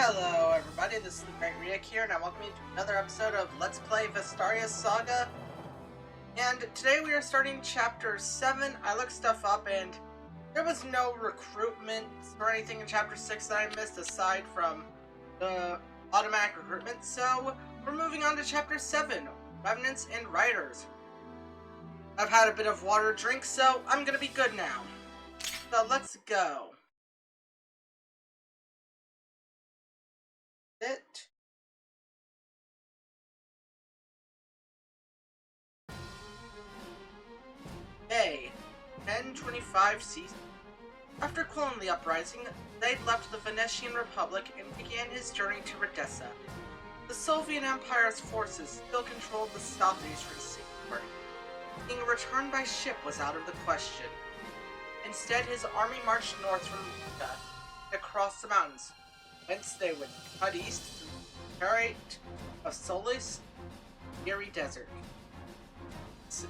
Hello everybody, this is the Great Riak here, and I welcome you to another episode of Let's Play Vestaria Saga. And today we are starting Chapter 7. I looked stuff up and there was no recruitment or anything in Chapter 6 that I missed aside from the automatic recruitment, so we're moving on to Chapter 7, Revenants and Riders. I've had a bit of water drink, so I'm gonna be good now. So let's go. It. Day 1025 CC. After quelling the uprising, Zaid left the Venetian Republic and began his journey to Redessa. The Soviet Empire's forces still controlled the southeastern seaboard. Being returned by ship was out of the question. Instead, his army marched north from Riga across the mountains, whence they would cut east to the Terrate of Solis, Eerie Desert.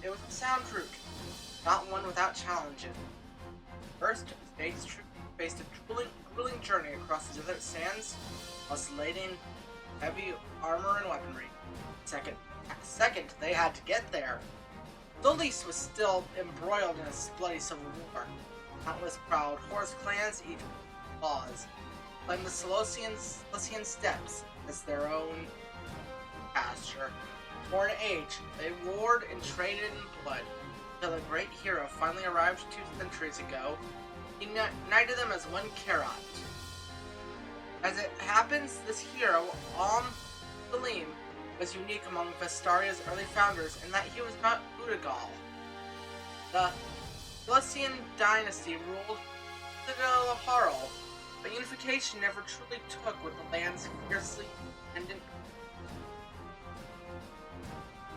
It was a sound route, not one without challenges. First, Zaid's troops faced a grueling journey across the desert sands, whilst lading heavy armor and weaponry. Second, they had to get there. Solis was still embroiled in a bloody civil war. Countless proud horse clans, each with laws, claimed the Silesian steppes as their own pasture. For an age, they warred and traded in blood, until a great hero finally arrived 2 centuries ago. He united them as one Karat. As it happens, this hero, Salim, was unique among Vestaria's early founders in that he was not Udagal. The Silesian dynasty ruled Udagal, but unification never truly took with the land's fiercely independent.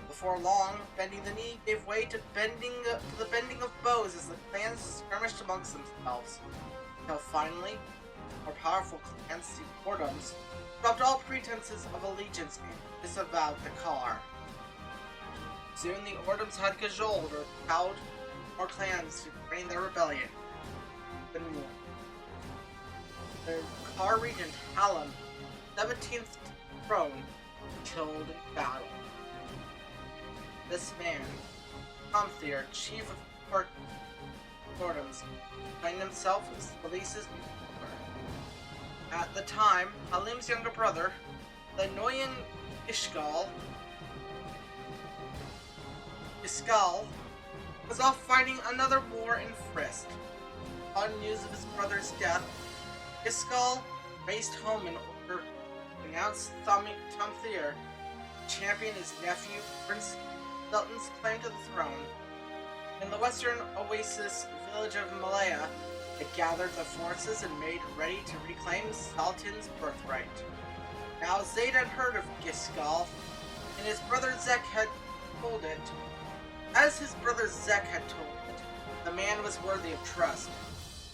Before long, bending the knee gave way to the bending of bows as the clans skirmished amongst themselves, until finally, more powerful clans, the Ordums, dropped all pretenses of allegiance and disavowed the Kar. Soon the Ordums had cajoled or cowed more clans to rein their rebellion. Then more. The Kar regent Hallam, 17th throne, killed in battle. This man, Tomthir, chief of Ordums, named himself as Solis's ruler. At the time, Halim's younger brother, the Noyan Ishgal, was off fighting another war in Frist. On news of his brother's death, Ishgal raced home in order to announce Tomthir champion his nephew, Prince Sultan's claim to the throne. In the western oasis village of Malaya, they gathered the forces and made ready to reclaim Sultan's birthright. Now Zaid had heard of Giskal, and his brother Zek had told it. As his brother Zek had told it, the man was worthy of trust.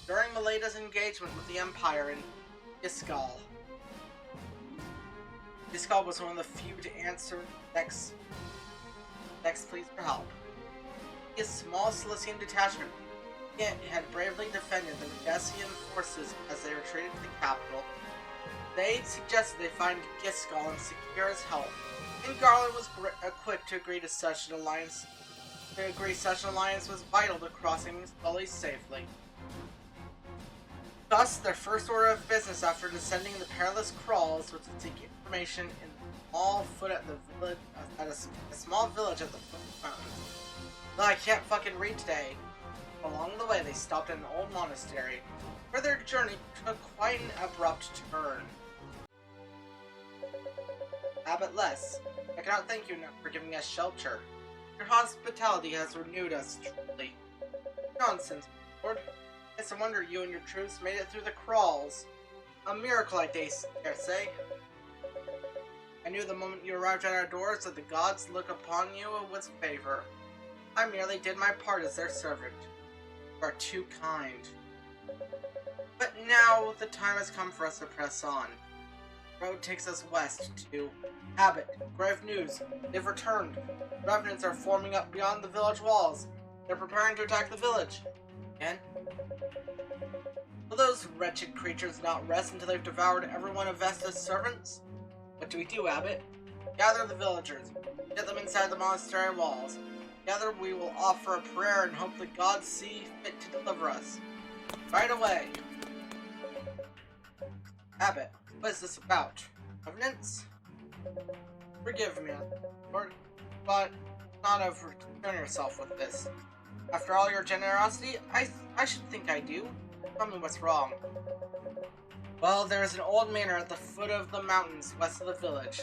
During Malaya's engagement with the Empire in Giskal, Giskal was one of the few to answer Zek's pleas for help. His small Silesian detachment had bravely defended the Redessian forces as they retreated to the capital. They suggested they find Giskal and secure his help, and Garland was equipped to agree to such an alliance. Such an alliance was vital to crossing Solis safely. Thus, their first order of business after descending the perilous crawls was to seek information in a small village at the foot of the mountains. Though I can't fucking read today. Along the way, they stopped at an old monastery, where their journey took quite an abrupt turn. Abbot Les, I cannot thank you enough for giving us shelter. Your hospitality has renewed us truly. Nonsense, Lord. It's a wonder you and your troops made it through the crawls. A miracle, I dare say. I knew the moment you arrived at our doors that the gods look upon you with favor. I merely did my part as their servant. You are too kind. But now the time has come for us to press on. The road takes us west to Abbot. Grave news. They've returned. Revenants are forming up beyond the village walls. They're preparing to attack the village. And those wretched creatures not rest until they've devoured every one of Vesta's servants? What do we do, Abbot? Gather the villagers. Get them inside the monastery walls. Together we will offer a prayer and hope the gods see fit to deliver us. Right away. Abbot, what is this about? Covenants? Forgive me, Lord, but not overturn yourself with this. After all your generosity, I should think I do. Tell me what's wrong. Well, there is an old manor at the foot of the mountains west of the village.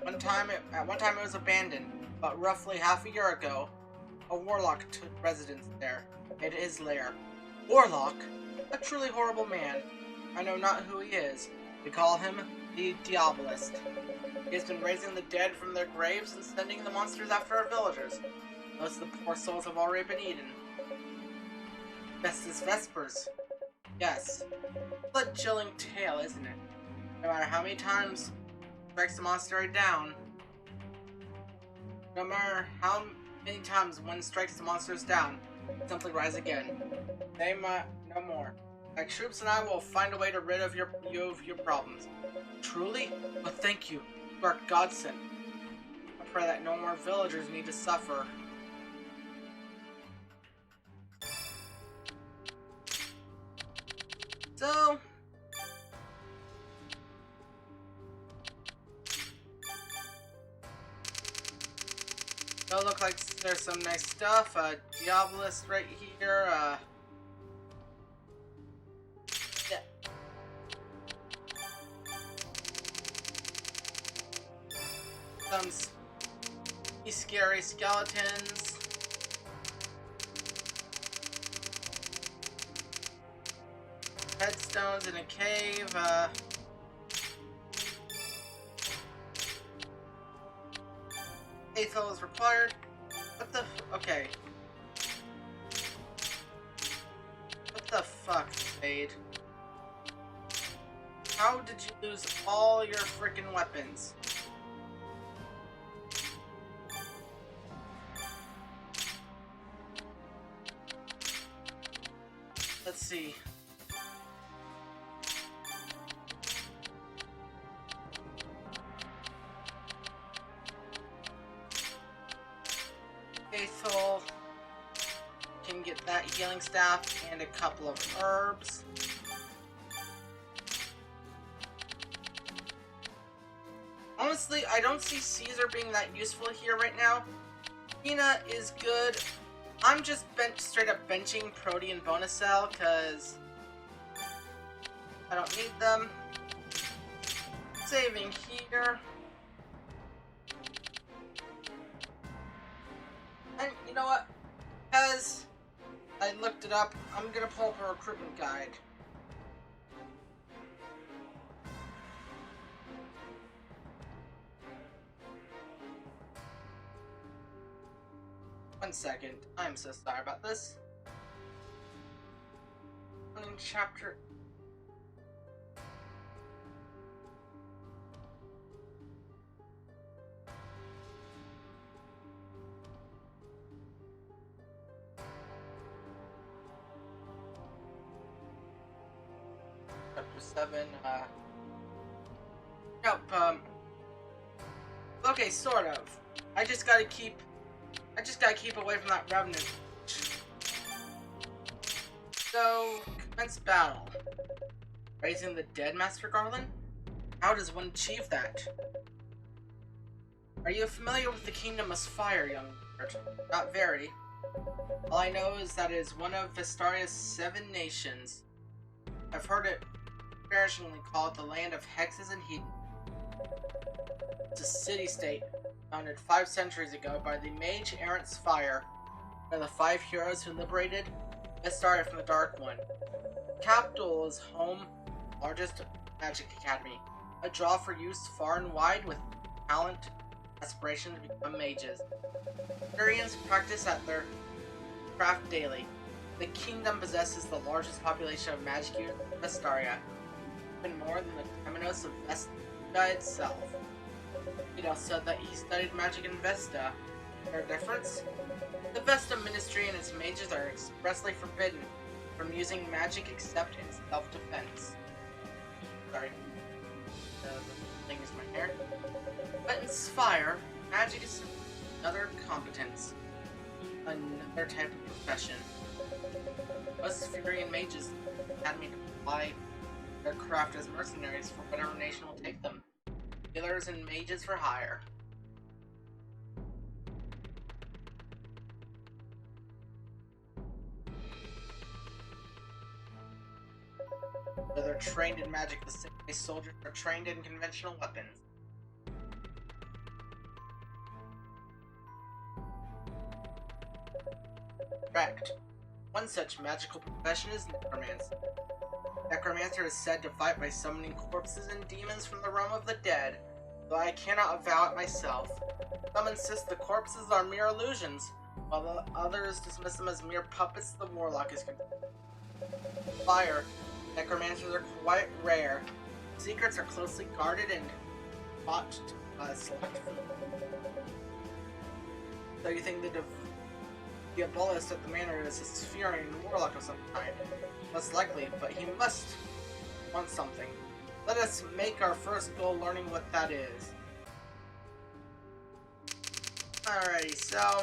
At one time it was abandoned, but roughly half a year ago, a warlock took residence there, made it his lair. Warlock? A truly horrible man. I know not who he is. We call him the Diabolist. He has been raising the dead from their graves and sending the monsters after our villagers. Most of the poor souls have already been eaten. Vesta's Vespers. Yes. It's a chilling tale, isn't it? No matter how many times it strikes the monastery down, no matter how many times one strikes the monsters down, it simply rise again. They no more. My troops and I will find a way to rid of you of your problems. Truly? Well, thank you. You are godsend. I pray that no more villagers need to suffer. So, it'll look like there's some nice stuff. Diabolist right here. Yeah. Some scary skeletons. Headstones in a cave, Aethel is required. What the okay. What the fuck, Spade? How did you lose all your freaking weapons? Let's see. Faithful can get that healing staff and a couple of herbs. Honestly, I don't see Caesar being that useful here right now. Tina is good. I'm just straight up benching Protean bonus cell because I don't need them. Saving here. And you know what? As I looked it up, I'm gonna pull up a recruitment guide. One second. I'm so sorry about this. In chapter... Chapter 7, Nope, okay, sort of. I just gotta keep away from that revenant. So, commence battle. Raising the dead, Master Garland? How does one achieve that? Are you familiar with the Kingdom of Fire, young lord? Not very. All I know is that it is one of Vestaria's 7 nations. I've heard it disparagingly called the land of hexes and heat. It's a city-state founded 5 centuries ago by the mage Errant's Fire, one of the 5 heroes who liberated Vestaria from the Dark One. The capital is home to the largest magic academy, a draw for youths far and wide with talent and aspiration to become mages. Vestarians practice at their craft daily. The kingdom possesses the largest population of magic users in Vestaria, even more than the Temenos of Vesta itself. It also said that he studied magic in Vesta. Is there a difference? The Vesta ministry and its mages are expressly forbidden. from using magic except in self-defense. Sorry. The thing is my hair. But inspire, magic is another competence. Another type of profession. Most Furian mages had me to apply their craft as mercenaries for whatever nation will take them. Healers and mages for hire. They're trained in magic the same way soldiers are trained in conventional weapons. Correct. One such magical profession is necromancy. Necromancer is said to fight by summoning corpses and demons from the realm of the dead, though I cannot avow it myself. Some insist the corpses are mere illusions, while the others dismiss them as mere puppets the warlock is concerned. Fire. Necromancers are quite rare. Secrets are closely guarded and fought to select from. So you think the Diabolist at the manor is a Spherian warlock of some kind? Most likely, but he must want something. Let us make our first goal learning what that is. Alrighty, so...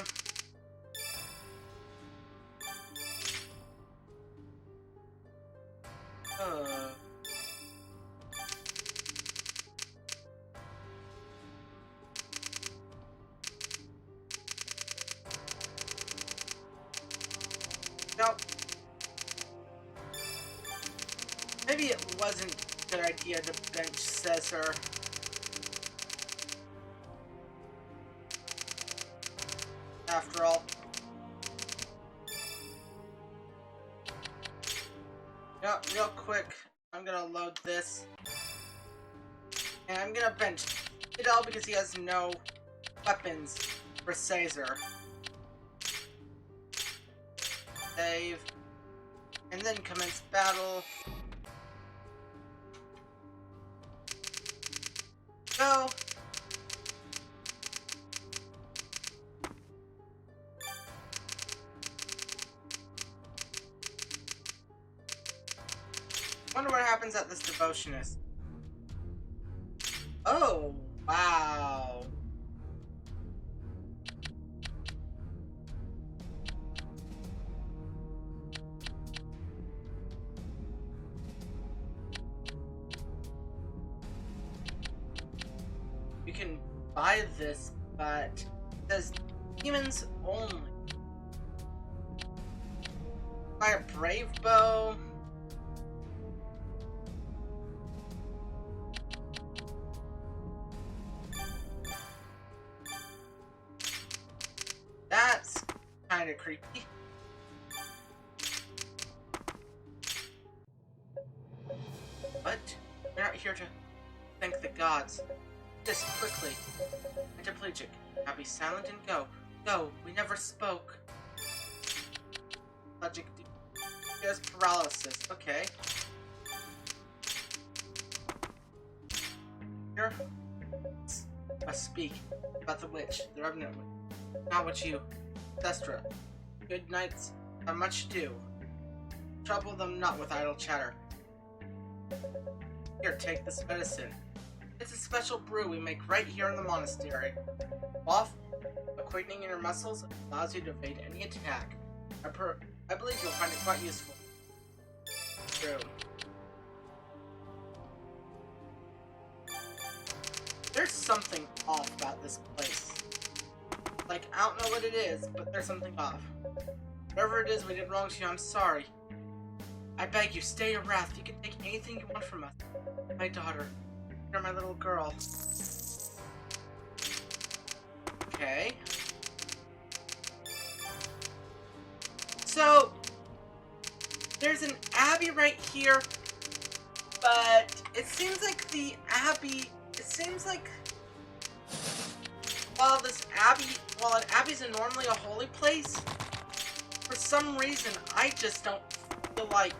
Nope. Maybe it wasn't a good idea to bench Caesar. After all. No, real quick, I'm gonna load this. And I'm gonna bench Fidel because he has no weapons for Caesar. Save. And then commence battle. Go. Wonder what happens at this devotionist. Oh, wow. You can buy this, but it says demons only. Buy a brave bow. That's kind of creepy. But we're not here to thank the gods. This quickly. Interplegic. Now be silent and go. Go. We never spoke. Logic. There's paralysis. Okay. Here. Must speak about the witch, the revenant witch. Not what you. Thestra. Good nights. Have much to do. Trouble them not with idle chatter. Here, take this medicine. It's a special brew we make right here in the monastery. Off, quickening in your muscles allows you to evade any attack. I believe you'll find it quite useful. True. There's something off about this place. Like, I don't know what it is, but there's something off. Whatever it is we did wrong to you, I'm sorry. I beg you, stay your wrath. You can take anything you want from us. My daughter. You're my little girl. Okay. So, there's an abbey right here, but it seems like the abbey, while an abbey's normally a holy place, for some reason, I just don't feel like,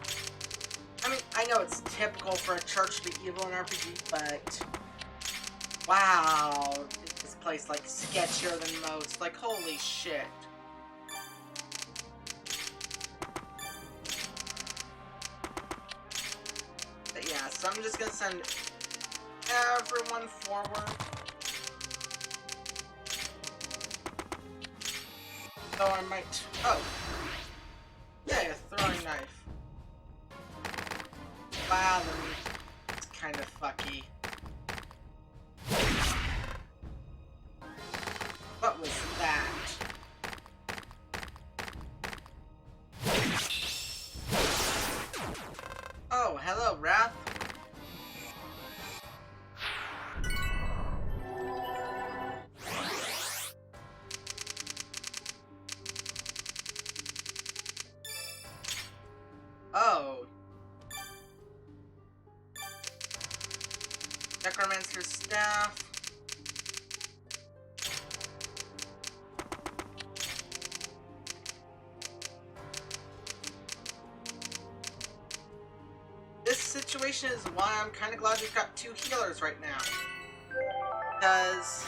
I mean, I know it's typical for a church to be evil in RPG, but wow, is this place like sketchier than most? Like, holy shit. send everyone forward. So I might... Oh! Yeah, a throwing knife. Wow, it's kind of fucky. What was that? Oh, hello, Wrath. Oh. Necromancer's staff. This situation is why I'm kind of glad we've got 2 healers right now. Because...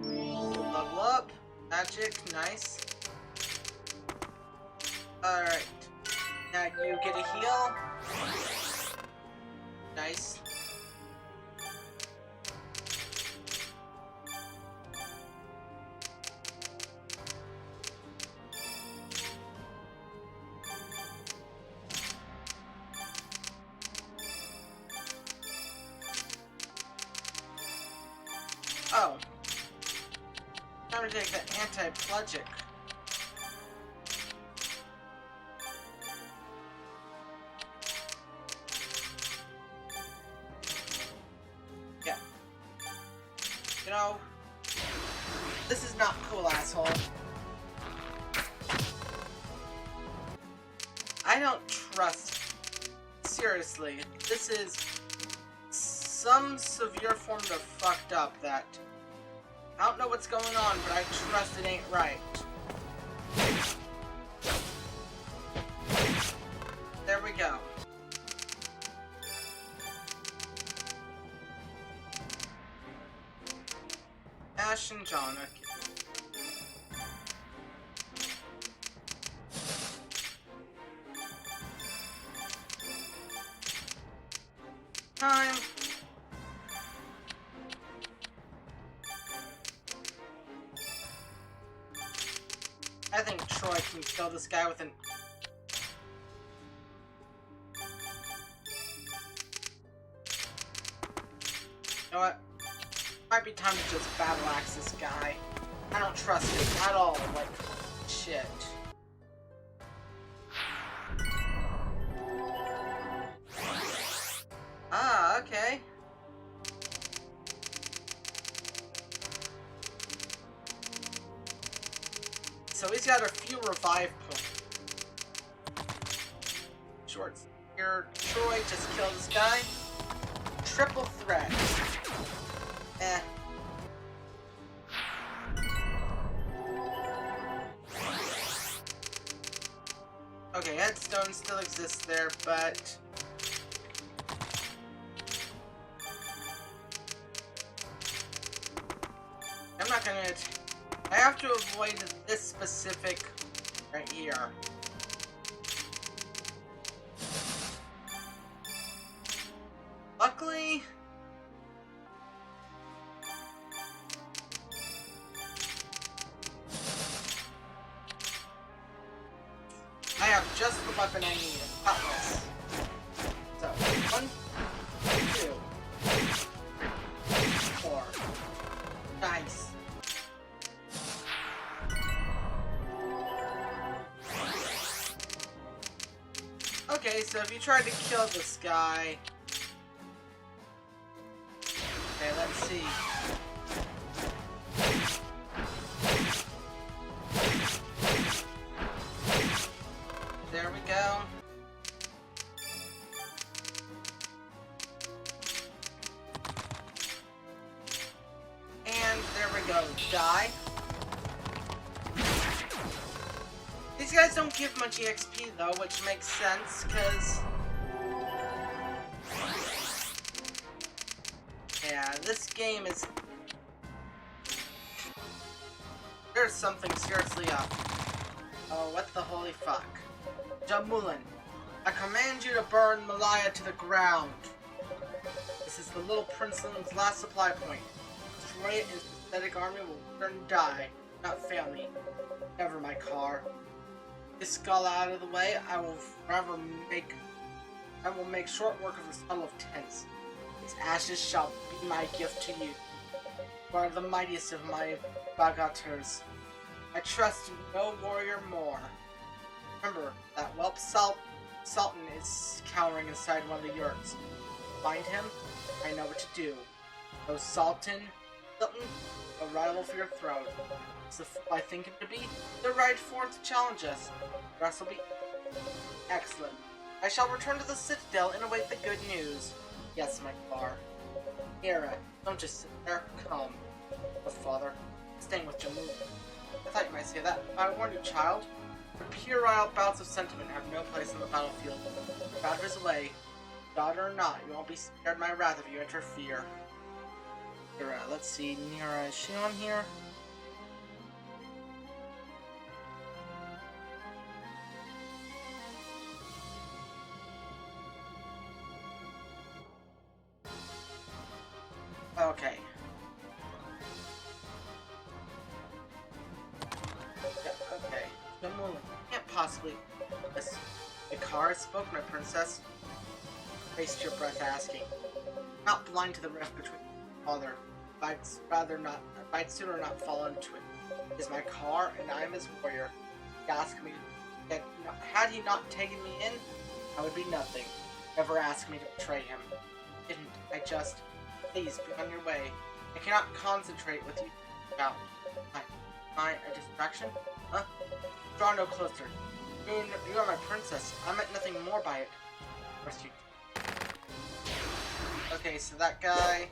level up. Magic. Nice. Alright. Now you get a heal. Nice. Oh. Time to take the anti-plugic. Yeah. You know, this is not cool, asshole. I don't trust. Seriously, this is some severe form of fucked up that I don't know what's going on, but I trust it ain't right. There we go. Ash and John. Okay. Time. I think Troy can kill this guy with an... You know what? Might be time to just battle axe this guy. I don't trust him at all. Like, shit. Ah, okay. So he's got a few revive points. Short here. Troy just killed this guy. Triple threat. Eh. Okay, headstone still exists there, but... I'm not gonna... I have to avoid this specific right here. Luckily... I have just the weapon I need. Cutlass. So, 1, 2, 4. Nice. Okay, so if you tried to kill this guy... Okay, let's see. There we go. And there we go. Die. These guys don't give much EXP though, which makes sense, because... Yeah, this game is... There's something seriously up. Oh, what the holy fuck. Jamulin. I command you to burn Malaya to the ground. This is the little princelin's last supply point. Destroy it and his pathetic army will return and die, not fail me. Never, my car. This skull out of the way, I will make short work of the Tunnel of Tents. Its ashes shall be my gift to you. You are the mightiest of my bagateurs. I trust in no warrior more. Remember, that whelp Sultan is cowering inside one of the yurts. Find him, I know what to do. No Sultan, a rival for your throne. So if I think him to be, the right forth to challenge us. The rest will be excellent. I shall return to the Citadel and await the good news. Yes, my car. Mira, don't just sit there. Come. Oh, father. Staying with Jammu. I thought you might say that. I warned you, child. The puerile bouts of sentiment have no place on the battlefield. God is away. Daughter or not, you won't be spared my wrath if you interfere. Mira, let's see. Mira, is she on here? Okay. Yeah, okay. Jammu, can't possibly. Yes. The car spoke, my princess. Waste your breath asking. I'm not blind to the rift between father. I'd sooner not fall into it. It is my car, and I am his warrior. He asked me that had he not taken me in, I would be nothing. Never asked me to betray him. Didn't. I just. Please, be on your way. I cannot concentrate with you about. Am I a distraction? Huh? Draw no closer. You are my princess. I meant nothing more by it. Rescue. Okay, so that guy.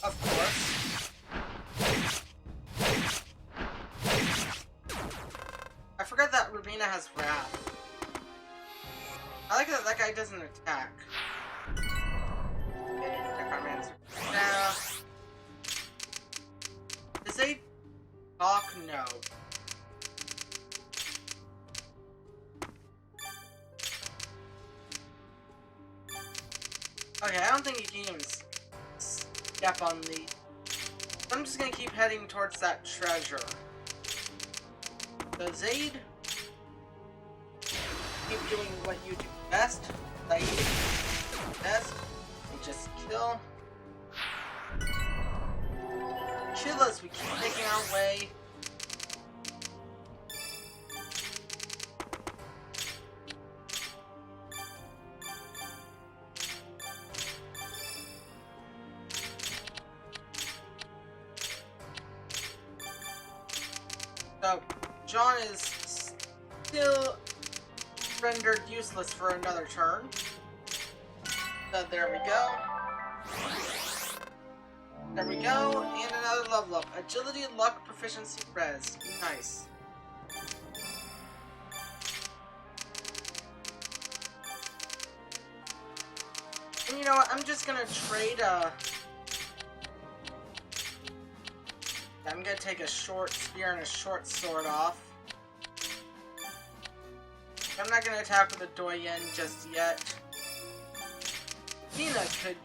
Of course. I forgot that Rubina has wrath. I like that that guy doesn't attack. Okay, attack our man's now. Does they talk? No. Okay, I don't think you can even step on the. I'm just gonna keep heading towards that treasure. So Zaid, keep doing what you do best. Zaid, best. And just kill. Kill us. We keep making our way. So, John is still rendered useless for another turn. So there we go. There we go, and another level up. Agility, luck, proficiency, res. Nice. And you know what, I'm just gonna trade, I'm gonna take a short spear and a short sword off. I'm not gonna attack with a Doyen just yet. Tina could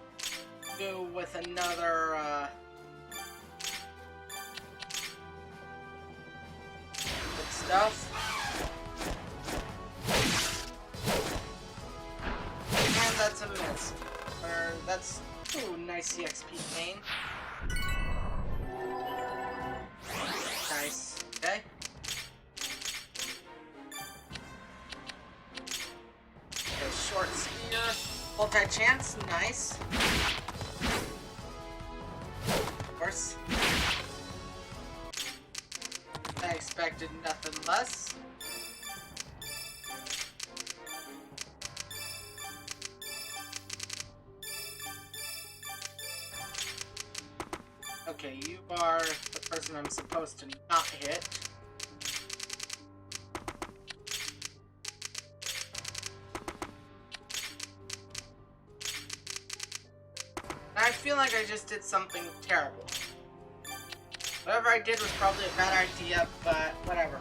do with another, good stuff. And that's a miss. Or that's, ooh, nice EXP gain. Nice. Okay. Okay, short spear. Multi-chance. Nice. Of course. I expected nothing less. Okay, you are the person I'm supposed to not hit. I feel like I just did something terrible. Whatever I did was probably a bad idea, but whatever.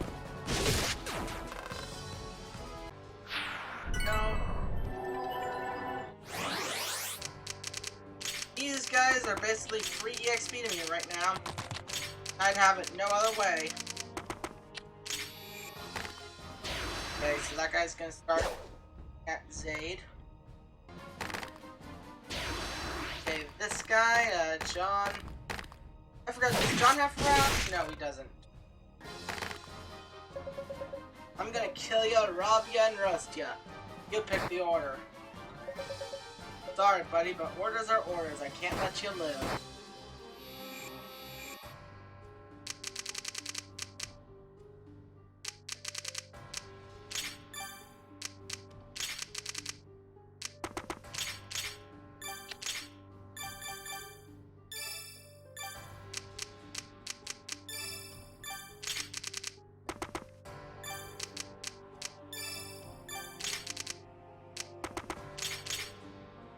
No. These guys are basically free EXP to me right now. I'd have it no other way. Okay, so that guy's gonna start at Zaid. Okay, this guy, John. I forgot, does John have rounds? No, he doesn't. I'm gonna kill ya, rob ya, and roast ya. You pick the order. Sorry, buddy, but orders are orders. I can't let you live.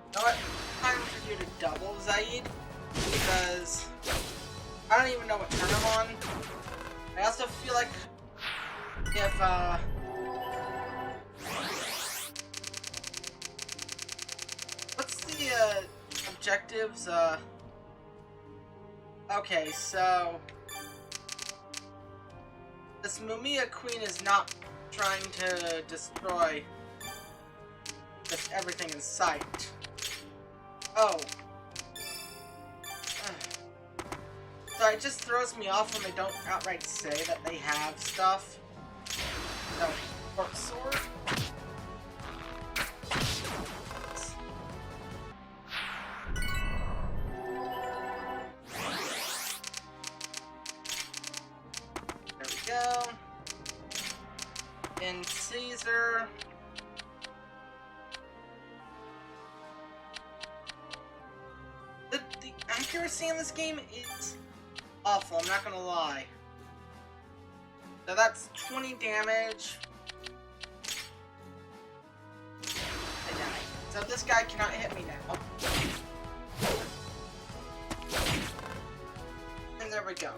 You know what? Time for you to double, Zaid, because I don't even know what turn I'm on. I also feel like if, what's the, objectives, okay, so this Mumia Queen is not trying to destroy just everything in sight. Oh. So it just throws me off when they don't outright say that they have stuff. No, Fork Sword. There we go. And Caesar. The accuracy in this game is awful, I'm not gonna lie. So that's 20 damage. I died. So this guy cannot hit me now. And there we go.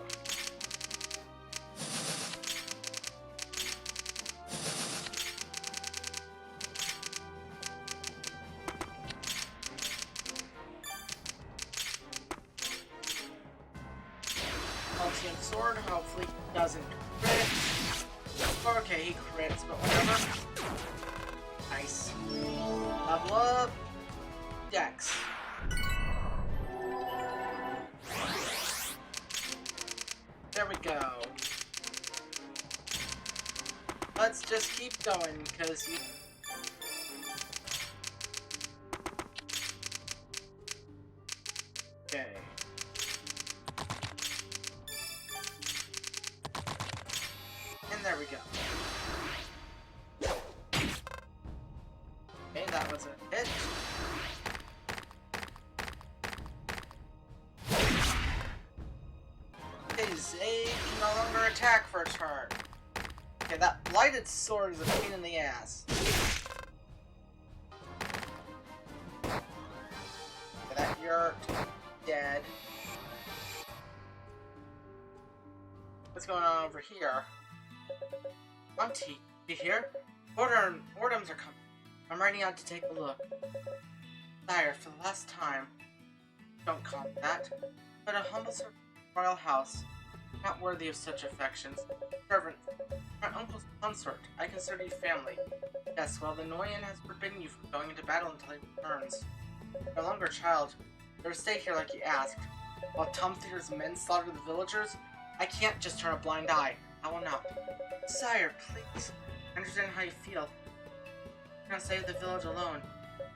Ultimate sword, hopefully he doesn't crit. Okay, he crits, but whatever. Nice. Level up. Dex. There we go. Let's just keep going, because he... Okay. And there we go. Okay, that was a hit. Okay, Zaid can no longer attack for a turn. Okay, that blighted sword is a pain in the ass. Okay, that you're dead. What's going on over here? Auntie, you here? Ordems are coming. I'm riding out to take a look. Sire, for the last time, don't call me that, but a humble servant of the royal house, not worthy of such affections. Servant, my uncle's consort, I consider you family. Yes, well, the Noyan has forbidden you from going into battle until he returns. You're no longer a child. You're to stay here like you asked. While Tumthir's men slaughter the villagers, I can't just turn a blind eye. I will not. Sire, please. I understand how you feel. You're gonna save the village alone.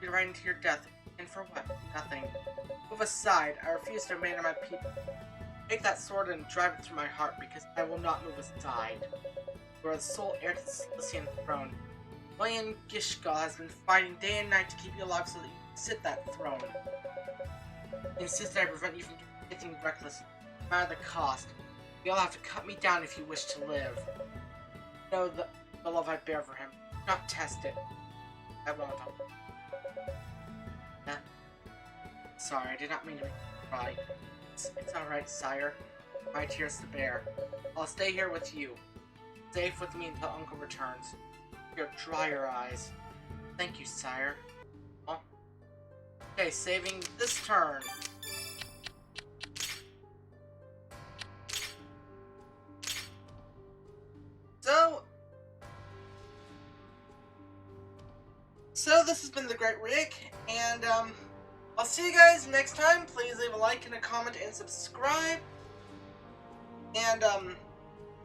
You're right into your death. And for what? Nothing. Move aside. I refuse to remain my people. Take that sword and drive it through my heart, because I will not move aside. You are the sole heir to the Cilician throne. William Gishgal has been fighting day and night to keep you alive so that you can sit that throne. He insisted I prevent you from getting reckless, no matter the cost. You'll have to cut me down if you wish to live. Know the love I bear for him. Do not test it. I won't. Yeah. sorry, I did not mean to make you cry. It's alright, sire. My tears to bear. I'll stay here with you. Safe with me until Uncle returns. Here, dry your eyes. Thank you, sire. Oh. Okay, saving this turn. So this has been the Great Rick, and I'll see you guys next time. Please leave a like and a comment and subscribe. And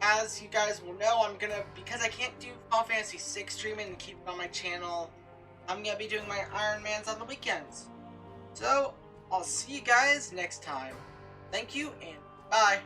as you guys will know, I'm gonna, because I can't do Final Fantasy VI streaming and keep it on my channel, I'm gonna be doing my Iron Mans on the weekends. So I'll see you guys next time. Thank you and bye.